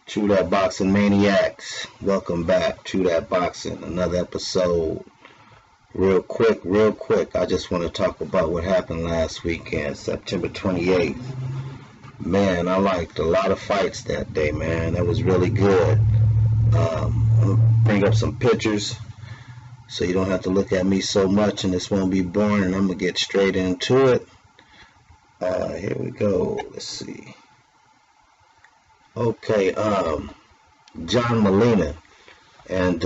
True That Boxing Maniacs, welcome back. True That Boxing, another episode. Real quick, I just want to talk about what happened last weekend, September 28th. Man, I liked a lot of fights that day, man. That was really good. I'm going to bring up some pictures so you don't have to look at me so much and this won't be boring, and I'm going to get straight into it. Here we go. Let's see. Okay, John Molina and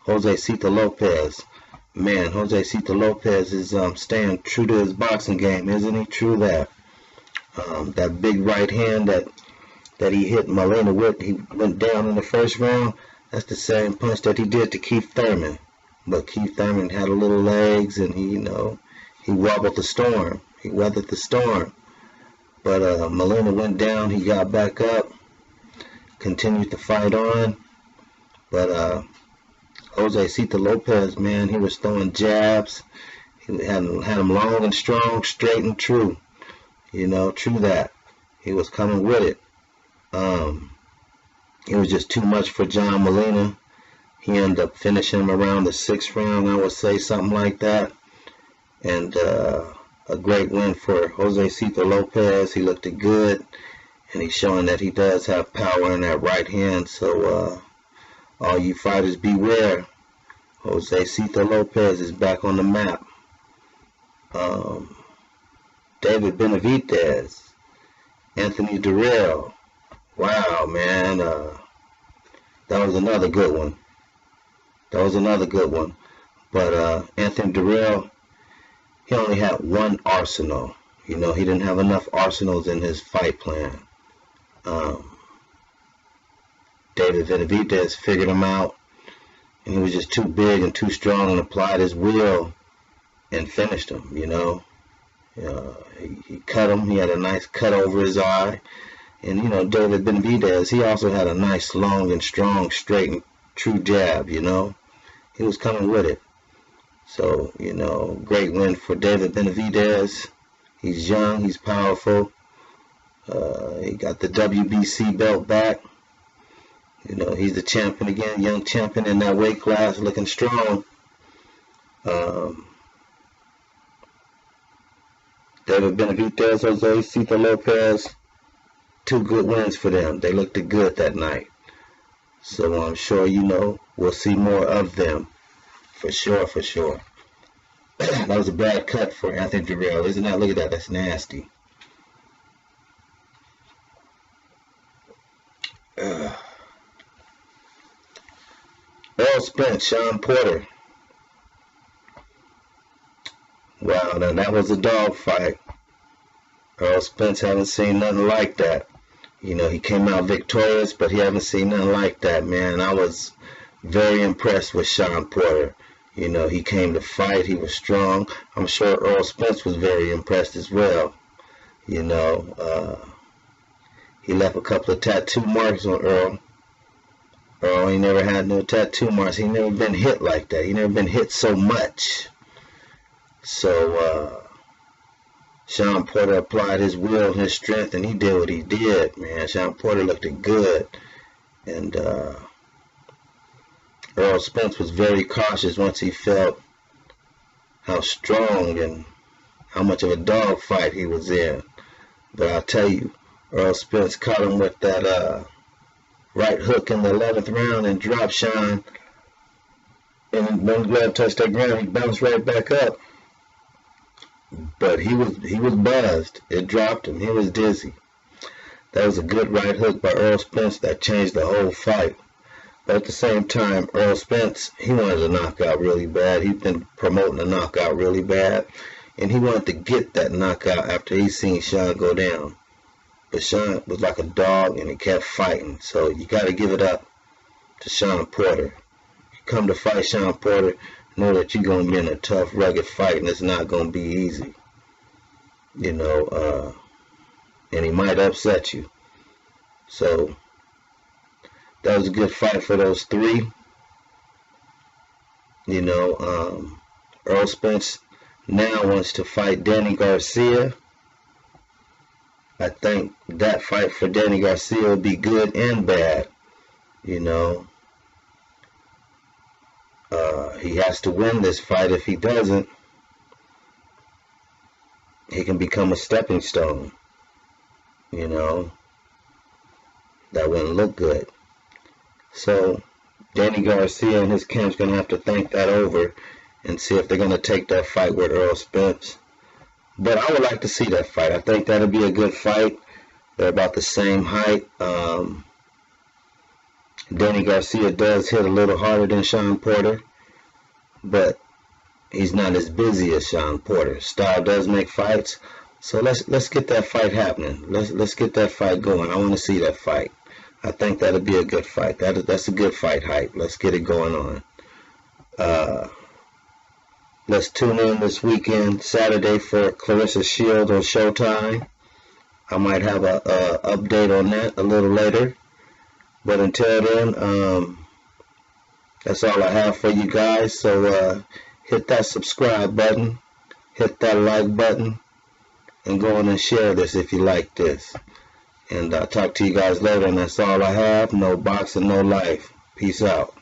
Josecito Lopez. Man, Josecito Lopez is staying true to his boxing game, isn't he? True that. That big right hand that he hit Molina with, he went down in the first round. That's the same punch that he did to Keith Thurman. But Keith Thurman had a little legs, and he wobbled the storm. He weathered the storm. But Molina went down, he got back up, continued to fight on. But Josecito Lopez, man, he was throwing jabs. He had him long and strong, straight and true. True that. He was coming with it. It was just too much for John Molina. He ended up finishing him around the 6th round, I would say, something like that. And a great win for Josecito Lopez. He looked good, and he's showing that he does have power in that right hand. So all you fighters beware. Josecito Lopez is back on the map. David Benavidez, Anthony Durrell. Wow, man, that was another good one. But Anthony Durrell, he only had one arsenal. He didn't have enough arsenals in his fight plan. David Benavidez figured him out, and he was just too big and too strong, and applied his will and finished him. He cut him. He had a nice cut over his eye. And David Benavidez, he also had a nice, long and strong, straight and true jab. He was coming with it. So, great win for David Benavidez. He's young, he's powerful. He got the WBC belt back. He's the champion again, young champion in that weight class, looking strong. David Benavidez, Josecito Lopez, 2 good wins for them. They looked good that night. So I'm sure we'll see more of them. For sure. That was a bad cut for Anthony Durrell, isn't that? Look at that. That's nasty. Earl Spence, Sean Porter. Wow, now that was a dog fight. Earl Spence, haven't seen nothing like that. He came out victorious, but he haven't seen nothing like that, man. I was very impressed with Sean Porter. He came to fight. He was strong. I'm sure Earl Spence was very impressed as well. He left a couple of tattoo marks on Earl. Earl ain't never had no tattoo marks. He never been hit like that. He never been hit so much. So Sean Porter applied his will and his strength, and he did what he did, man. Sean Porter looked good. And Earl Spence was very cautious once he felt how strong and how much of a dog fight he was in. But I'll tell you, Earl Spence caught him with that right hook in the 11th round and dropped Sean. And when glove touched that ground, he bounced right back up. But he was buzzed. It dropped him. He was dizzy. That was a good right hook by Earl Spence that changed the whole fight. But at the same time, Earl Spence, he wanted a knockout really bad. He'd been promoting a knockout really bad. And he wanted to get that knockout after he seen Sean go down. But Sean was like a dog, and he kept fighting. So you got to give it up to Sean Porter. You come to fight Sean Porter, know that you're going to be in a tough, rugged fight, and it's not going to be easy. And he might upset you. So that was a good fight for those 3. Earl Spence now wants to fight Danny Garcia. I think that fight for Danny Garcia will be good and bad. You know, he has to win this fight. If he doesn't, he can become a stepping stone. You know, that wouldn't look good. So Danny Garcia and his camp's going to have to think that over and see if they're going to take that fight with Errol Spence. But I would like to see that fight. I think that'll be a good fight. They're about the same height. Danny Garcia does hit a little harder than Sean Porter, but he's not as busy as Sean Porter. Style does make fights, so let's get that fight happening. Let's get that fight going. I want to see that fight. I think that'll be a good fight. That's a good fight hype. Let's get it going on. Let's tune in this weekend, Saturday, for Claressa Shields on Showtime. I might have a update on that a little later. But until then, that's all I have for you guys. So hit that subscribe button, hit that like button, and go on and share this if you like this. And I'll talk to you guys later, and that's all I have. No boxing, no life. Peace out.